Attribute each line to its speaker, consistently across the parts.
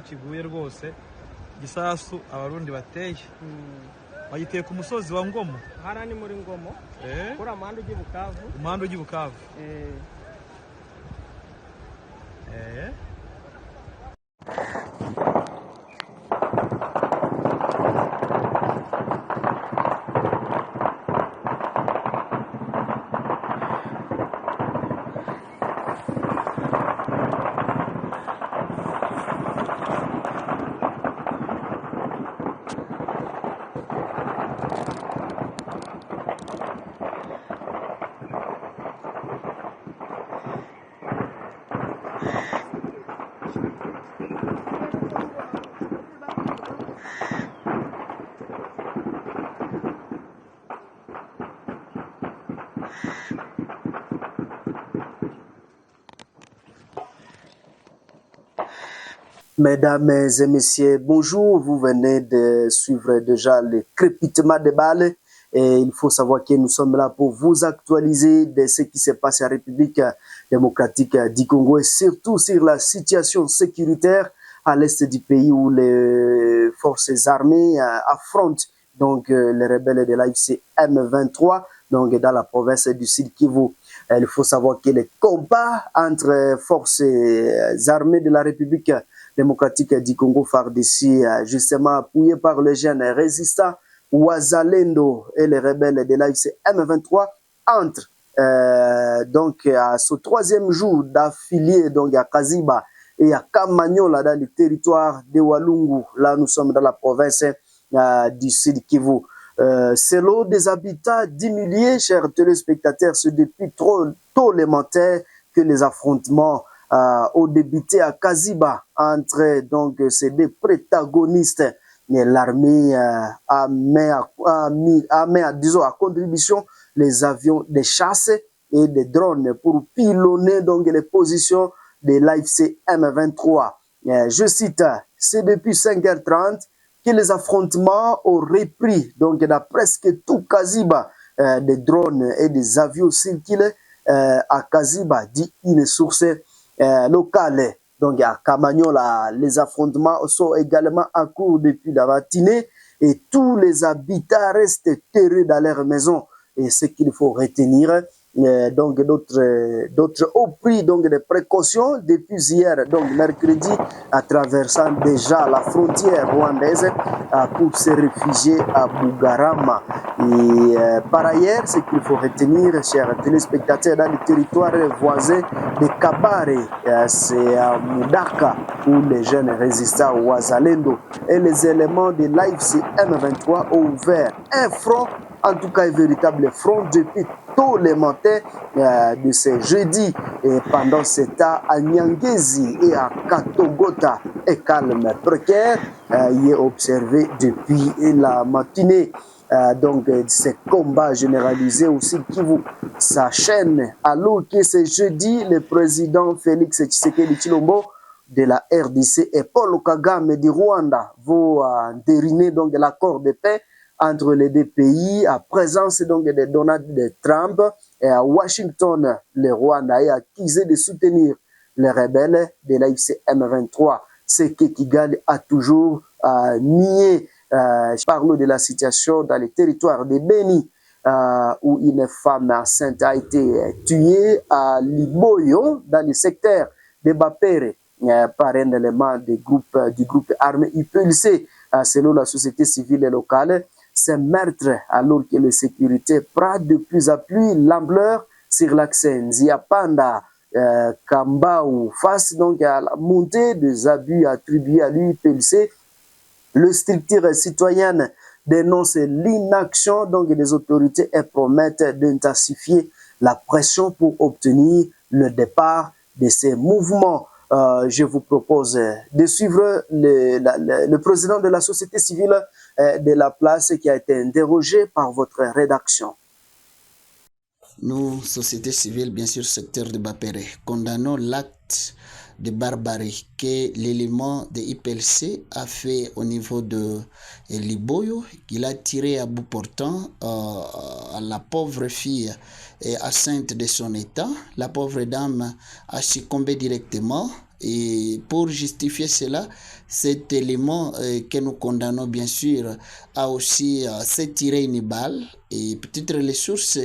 Speaker 1: kiguye rwose gisasu abarundi bateye bayiteye ku musozi wa Ngomo
Speaker 2: hara ni muri Ngomo kuri amahanda ugiye Bukavu
Speaker 1: umuhanda ugiye Bukavu
Speaker 3: Mesdames et messieurs, bonjour. Vous venez de suivre déjà le crépitement des balles. Et il faut savoir que nous sommes là pour vous actualiser de ce qui se passe en République démocratique du Congo et surtout sur la situation sécuritaire à l'est du pays où les forces armées affrontent donc les rebelles de l'AFC M23 donc dans la province du Sud Kivu. Il faut savoir que les combats entre forces armées de la République démocratique du Congo FARDC, justement appuyé par les jeunes résistants Wazalendo et les rebelles de l'AFC M23 entrent donc à ce troisième jour d'affilié donc à Kaziba et à Kamanyola dans le territoire de Walungu. Là, nous sommes dans la province du Sud Kivu. Selon des habitats 10 milliers, chers téléspectateurs, c'est depuis trop tôt le matin que les affrontements ont débuté à Kaziba entre donc ces deux protagonistes. L'armée a mis à contribution les avions de chasse et des drones pour pilonner donc les positions de l'AFC M23. Je cite, c'est depuis 5h30 que les affrontements ont repris donc dans presque tout Kaziba. Des drones et des avions circulent à Kaziba, dit une source locale. Donc à Kamanyola, les affrontements sont également en cours depuis la matinée et tous les habitants restent terrés dans leur maison. Et ce qu'il faut retenir, donc d'autres ont pris donc des précautions depuis hier, donc mercredi, en traversant déjà la frontière rwandaise pour se réfugier à Bugarama. Et par ailleurs, ce qu'il faut retenir, chers téléspectateurs, dans le territoire voisin de Kabare, c'est à Mudaka où les jeunes résistants Wazalendo et les éléments de l'AFC M23 ont ouvert un front, en tout cas un véritable front depuis tôt le matin de ce jeudi. Et pendant ce temps, à Nyangezi et à Katogota, et calme précaire, il est observé depuis la matinée. Donc, ces combats généralisés aussi qui vous s'enchaînent alors que ce jeudi, le président Félix Tshisekedi Tshilombo de la RDC et Paul Kagame du Rwanda vont entériner donc l'accord de paix entre les deux pays à présence donc de Donald Trump. Et à Washington, le Rwanda est accusé de soutenir les rebelles de l'AFC M23, ce que Kigali a toujours nié. Je parle de la situation dans le territoire de Beni, où une femme enceinte a été tuée à Liboyo, dans le secteur de Bapere, par un élément du groupe armé UPLC. Selon la société civile locale, ces meurtres, alors que la sécurité prend de plus en plus l'ampleur sur l'axe Nziapanda, Kambao, face donc à la montée des abus attribués à l'UPLC. Le structure citoyenne dénonce l'inaction donc des autorités et promettent d'intensifier la pression pour obtenir le départ de ces mouvements. Je vous propose de suivre le président de la société civile de la place qui a été interrogé par votre rédaction.
Speaker 4: Nous, société civile, bien sûr, secteur de Bapere, condamnons l'acte de barbarie que l'élément de IPLC a fait au niveau de Liboyo, qu'il a tiré à bout portant à la pauvre fille enceinte de son état. La pauvre dame a succombé directement Et pour justifier cela, cet élément que nous condamnons bien sûr a aussi s'est tiré une balle. Et peut-être les sources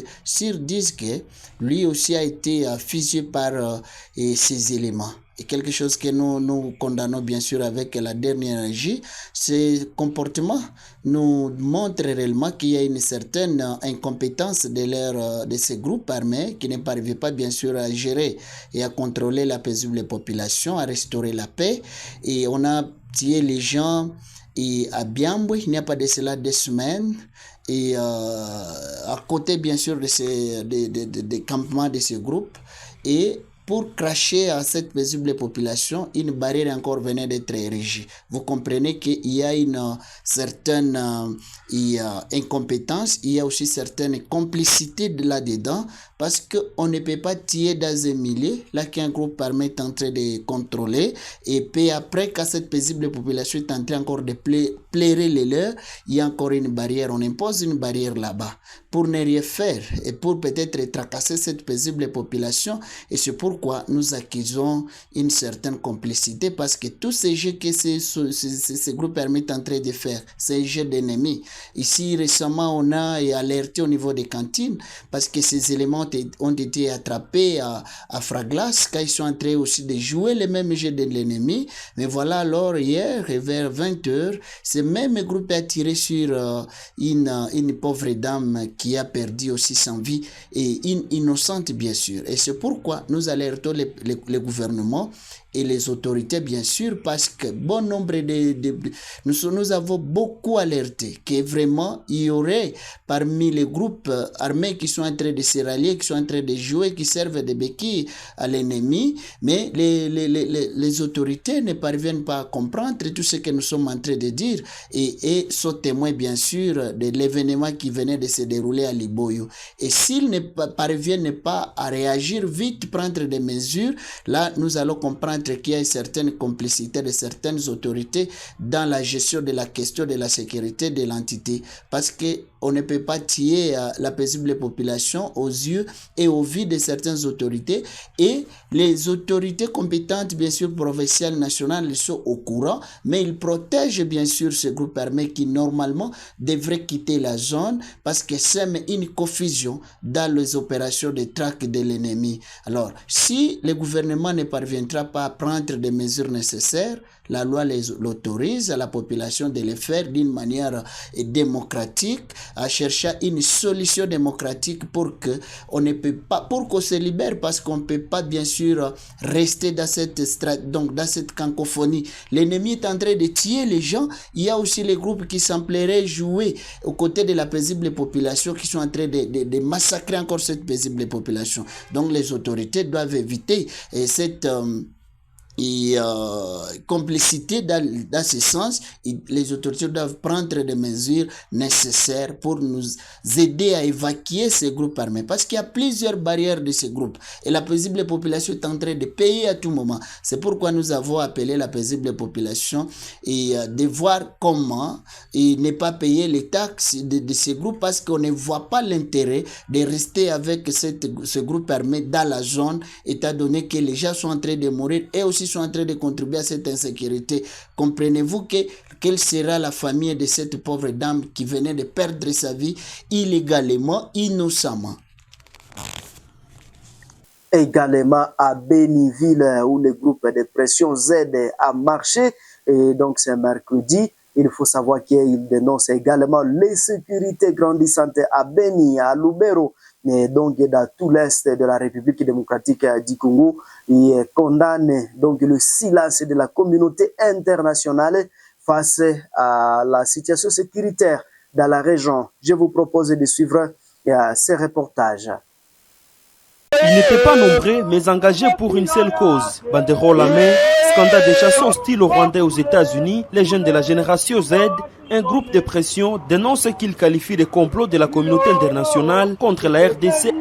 Speaker 4: disent que lui aussi a été fusillé par ces éléments. Et quelque chose que nous condamnons bien sûr avec la dernière énergie, ces comportements nous montrent réellement qu'il y a une certaine incompétence de ces groupes armés qui ne parviennent pas bien sûr à gérer et à contrôler la paisible population, à restaurer la paix. Et on a tué les gens et à Biambwe, il n'y a pas de cela 2 semaines. Et à côté bien sûr des campements de ces groupes. Et pour cracher à cette paisible population, une barrière encore venait d'être érigée. Vous comprenez qu'il y a une certaine incompétence, il y a aussi certaine complicité de là-dedans, parce qu'on ne peut pas tuer dans un milieu, là qu'un groupe armé est en train de contrôler, et puis après, quand cette paisible population est en train encore de plairer les leurs, il y a encore une barrière, on impose une barrière là-bas, pour ne rien faire, et pour peut-être tracasser cette paisible population, et c'est pourquoi nous accusons une certaine complicité, parce que tous ces jeux que ces groupes permettent en train de faire, ces jeux d'ennemis. Ici, récemment, on a alerté au niveau des cantines, parce que ces éléments ont été attrapés à Fraglas, quand ils sont en train aussi de jouer les mêmes jeux de l'ennemi. Mais voilà, alors hier, vers 20h, ce même groupe a tiré sur une pauvre dame qui a perdu aussi sa vie, et une innocente bien sûr. Et c'est pourquoi nous alertons le gouvernement et les autorités bien sûr, parce que bon nombre nous avons beaucoup alerté que vraiment il y aurait parmi les groupes armés qui sont en train de se rallier, qui sont en train de jouer, qui servent de béquilles à l'ennemi, mais les autorités ne parviennent pas à comprendre tout ce que nous sommes en train de dire, et sont témoins bien sûr de l'événement qui venait de se dérouler à Liboyo. Et s'ils ne parviennent pas à réagir vite, prendre des mesures, là nous allons comprendre qu'il y a une certaine complicité de certaines autorités dans la gestion de la question de la sécurité de l'entité, parce que on ne peut pas tuer la paisible population aux yeux et au vu de certaines autorités, et les autorités compétentes bien sûr provinciales, nationales sont au courant, mais ils protègent bien sûr ce groupe armé qui normalement devrait quitter la zone, parce que c'est une confusion dans les opérations de traque de l'ennemi. Alors si le gouvernement ne parviendra pas à prendre des mesures nécessaires, la loi l'autorise à la population de le faire d'une manière démocratique, à chercher une solution démocratique pour que on ne peut pas, pour qu'on se libère, parce qu'on ne peut pas bien sûr rester dans cette cacophonie. L'ennemi est en train de tuer les gens. Il y a aussi les groupes qui sembleraient jouer aux côtés de la paisible population, qui sont en train de massacrer encore cette paisible population. Donc les autorités doivent éviter cette complicité dans ce sens. Les autorités doivent prendre des mesures nécessaires pour nous aider à évacuer ces groupes armés, parce qu'il y a plusieurs barrières de ces groupes et la paisible population est en train de payer à tout moment. C'est pourquoi nous avons appelé la paisible population et de voir comment ne pas payer les taxes de ces groupes, parce qu'on ne voit pas l'intérêt de rester avec ce groupe armé dans la zone, étant donné que les gens sont en train de mourir et aussi sont en train de contribuer à cette insécurité. Comprenez-vous quelle sera la famille de cette pauvre dame qui venait de perdre sa vie illégalement, innocemment?
Speaker 3: Également à Béniville, où le groupe de pression Z a marché, et donc c'est mercredi. Il faut savoir qu'il dénonce également l'insécurité grandissante à Béni, à Lubero, et donc dans tout l'est de la République démocratique du Congo. Il condamne donc le silence de la communauté internationale face à la situation sécuritaire dans la région. Je vous propose de suivre ces reportages.
Speaker 5: Ils n'étaient pas nombreux, mais engagés pour une seule cause. Banderole à main, scandale de chasseurs hostiles aux Rwandais aux États-Unis, les jeunes de la génération Z, un groupe de pression dénonce ce qu'ils qualifient de complot de la communauté internationale contre la RDC.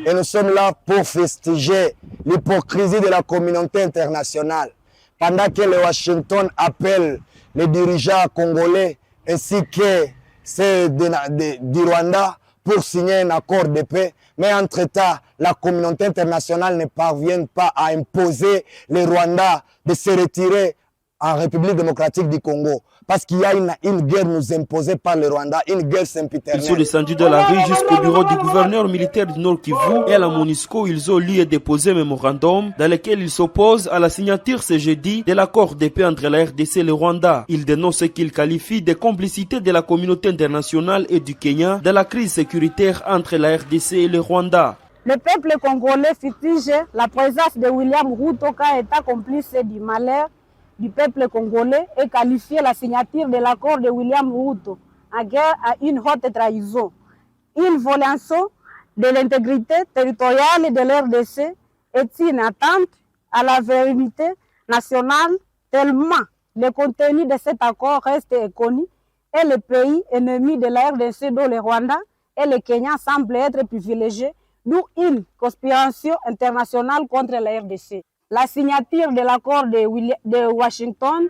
Speaker 6: Et nous sommes là pour festiger l'hypocrisie de la communauté internationale. Pendant que le Washington appelle les dirigeants congolais ainsi que ceux du Rwanda pour signer un accord de paix, mais entre-temps, la communauté internationale ne parvient pas à imposer les Rwandais de se retirer en République démocratique du Congo. Parce qu'il y a une guerre nous imposée par le Rwanda, une guerre sempiternelle.
Speaker 5: Ils sont descendus de la rue jusqu'au bureau du gouverneur militaire du Nord Kivu et à la MONUSCO. Ils ont lu et déposé un mémorandum dans lequel ils s'opposent à la signature ce jeudi de l'accord de paix entre la RDC et le Rwanda. Ils dénoncent ce qu'ils qualifient de complicité de la communauté internationale et du Kenya dans la crise sécuritaire entre la RDC et le Rwanda.
Speaker 7: Le peuple congolais fustige la présence de William Ruto comme état complice du malheur du peuple congolais et qualifier la signature de l'accord de William Ruto en guerre à une haute trahison, une violation de l'intégrité territoriale de l'RDC est une attente à la vérité nationale tellement le contenu de cet accord reste inconnu et le pays ennemi de la RDC dont le Rwanda et le Kenya semblent être privilégiés, d'où une conspiration internationale contre la RDC. La signature de l'accord de Washington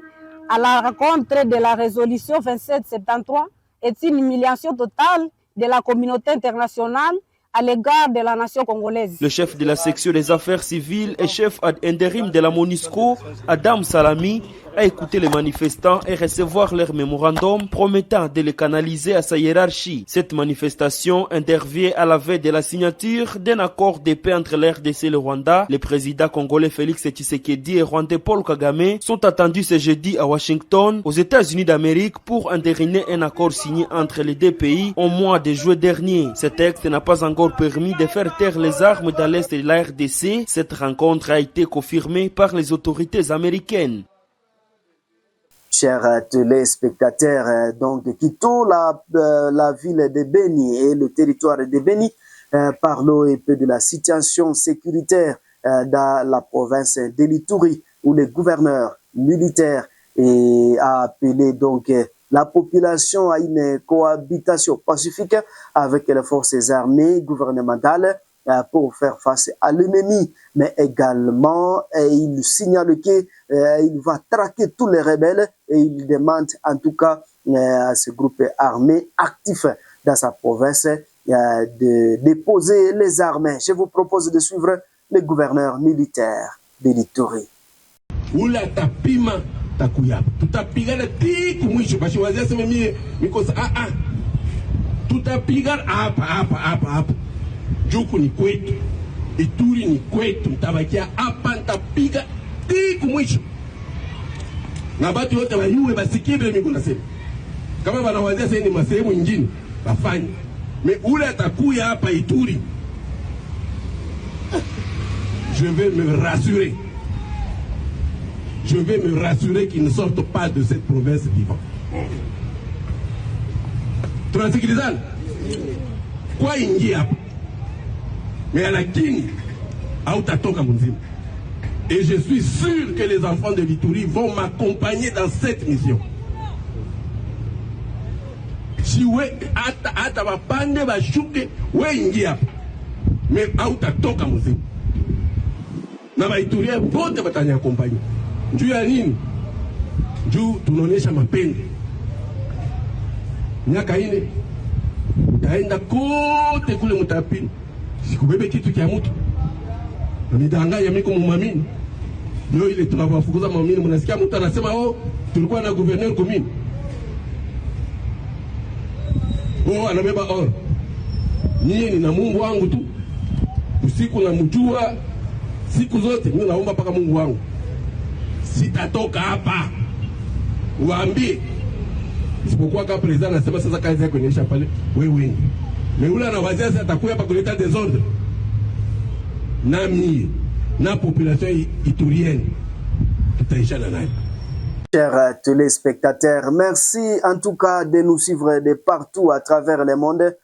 Speaker 7: à la rencontre de la résolution 2773 est une humiliation totale de la communauté internationale à l'égard de la nation congolaise.
Speaker 5: Le chef de la section des affaires civiles et chef ad interim de la MONUSCO, Adam Salami, a écouté les manifestants et recevoir leur mémorandum promettant de les canaliser à sa hiérarchie. Cette manifestation intervient à la veille de la signature d'un accord de paix entre la RDC et le Rwanda. Les présidents congolais Félix Tshisekedi et rwandais Paul Kagame sont attendus ce jeudi à Washington, aux États-Unis d'Amérique, pour entériner un accord signé entre les deux pays au mois de juillet dernier. Ce texte n'a pas encore permis de faire taire les armes dans l'est de la RDC. Cette rencontre a été confirmée par les autorités américaines.
Speaker 3: Chers téléspectateurs, donc quittons la ville de Beni et le territoire de Beni. Parlons un peu de la situation sécuritaire dans la province de l'Ituri, où le gouverneur militaire a appelé donc la population à une cohabitation pacifique avec les forces armées gouvernementales pour faire face à l'ennemi, mais également il signale qu'il va traquer tous les rebelles et il demande en tout cas à ce groupe armé actif dans sa province de déposer les armes. Je vous propose de suivre le gouverneur militaire de l'Ituri.
Speaker 8: Takuyapa tutapigana tiku mwisho basi wazee sema mimi mikosa tutapigana hapa juku ni kwetu, Ituri ni kwetu, mtabakia hapa, nitapiga tiku mwisho na batu wote wayue basikie vile miko nasema. Kama wanawazia sasa ni masehemu nyingine bafanye, mais ule atakuya hapa Ituri, je vais me rassurer. Je vais me rassurer qu'ils ne sortent pas de cette province vivant. Tunasikilizana? Kwa ingia hapa. Mais lakini hautatoka mzima. Et je suis sûr que les enfants de l'Ituri vont m'accompagner dans cette mission. Si we ata bapande bashuke we ingia hapa. Mais hautatoka mzima. Na Baituria wote batanya accompagner. Juu ya nini? Juu tunaonesha mapendo. Miaka ine utaenda kote kule mtapini, sikubebe kitu kia mtu, nidanganya miko mumamini. Leo ile tunawafukuza mamini, mnasikia mtu anasema tulikuwa na gouverneur commune, anabeba nyie ni na Mungu wangu tu, usiku na mjua siku zote mimi naomba paka Mungu wangu sitatoka hapa, waambie. Isipokuwa kama president anasema sasa kazi yako inaisha pale, wewe ule anawazia sasa atakuja hapa kuleta desordre. Nami na population iturienne tutaishana nayo.
Speaker 3: Chers téléspectateurs, merci en tout cas de nous suivre de partout à travers le monde.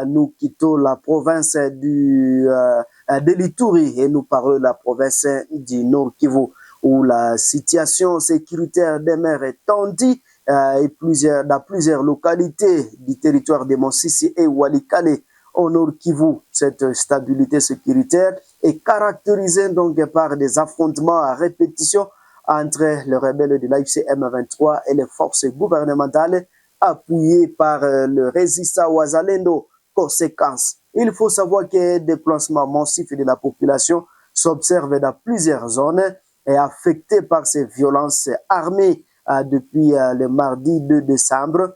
Speaker 3: Nous quittons la province de l'Ituri et nous parlons de la province du Nord Kivu, où la situation sécuritaire demeure tendue dans plusieurs localités du territoire de Monsisi et Walikale au Nord Kivu. Cette stabilité sécuritaire est caractérisée donc par des affrontements à répétition entre les rebelles de l'AFC M23 et les forces gouvernementales appuyées par le résistant Wazalendo conséquences. Il faut savoir que des déplacements massifs de la population s'observent dans plusieurs zones et affectées par ces violences armées depuis le mardi 2 décembre.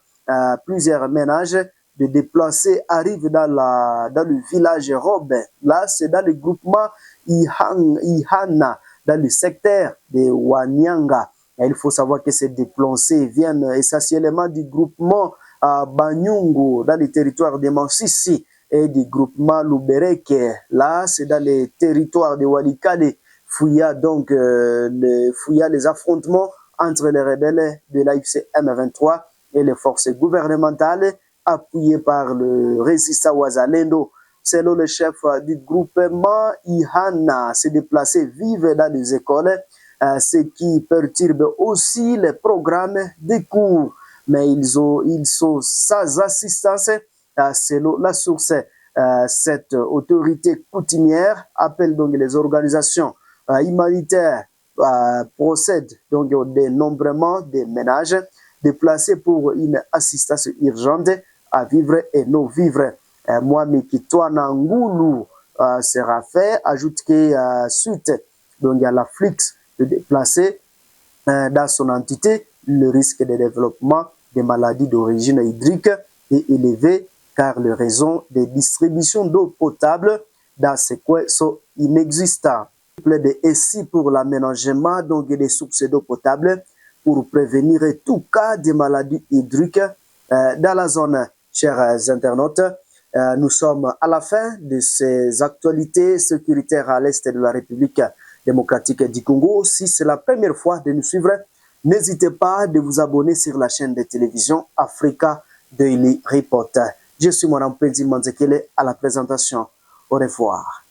Speaker 3: Plusieurs ménages de déplacés arrivent dans le village Robin. Là, c'est dans le groupement Ihana, dans le secteur de Wanyanga. Et il faut savoir que ces déplacés viennent essentiellement du groupement Banyungu, dans le territoire de Mansisi, et du groupement Lubereke. Là, c'est dans le territoire de Walikale. Fouilla donc les affrontements entre les rebelles de l'AFC M23 et les forces gouvernementales appuyées par le résistant Wazalendo. Selon le chef du groupement Ihana, ces déplacés vivent dans les écoles, ce qui perturbe aussi les programmes des cours. Mais ils sont sans assistance. Selon la source, cette autorité coutumière appelle donc les organisations humanitaires, procède donc au dénombrement des ménages déplacés pour une assistance urgente à vivre et non vivre. Mohamed Kitwana Ngoulou sera fait, ajoute que suite donc à l'afflux de déplacés dans son entité, le risque de développement des maladies d'origine hydrique est élevé car les raisons de distribution d'eau potable dans ces coins sont inexistantes. Et pour l'aménagement donc des sources d'eau potable pour prévenir tout cas de maladies hydriques dans la zone. Chers internautes, nous sommes à la fin de ces actualités sécuritaires à l'est de la République démocratique du Congo. Si c'est la première fois de nous suivre, n'hésitez pas de vous abonner sur la chaîne de télévision Africa Daily Report. Je suis Madame Penzi Manzekele à la présentation. Au revoir.